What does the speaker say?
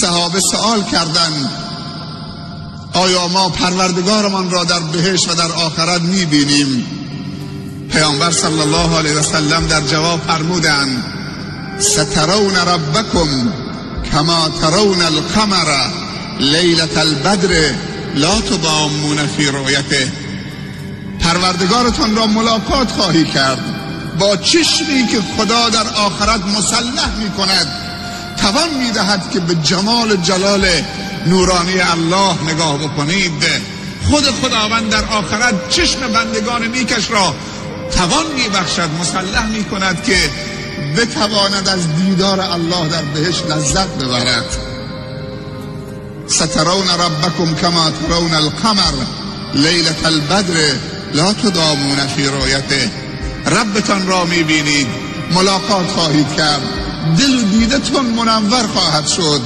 صحابه سوال کردند آیا ما پروردگارمان را در بهشت و در آخرت می‌بینیم؟ پیامبر صلی الله علیه و سلم در جواب فرمودند سترون ربکم کما ترون القمر لیلة البدر لا تضامون فی رؤیته. پروردگارتان را ملاقات خواهی کرد با چشمی که خدا در آخرت مسلح می کند، توان می دهد که به جمال جلال نورانی الله نگاه بکنید. خود خداوند در آخرت چشم بندگان نیکش را توان می بخشد، مسلح می کند که بتواند از دیدار الله در بهشت لذت ببرد. سترون ربکم کما ترون القمر لیلة البدر لا تضامون فی رؤیته. ربتان را میبینید، ملاقات خواهید کرد، دل و دیدتون منور خواهد شد.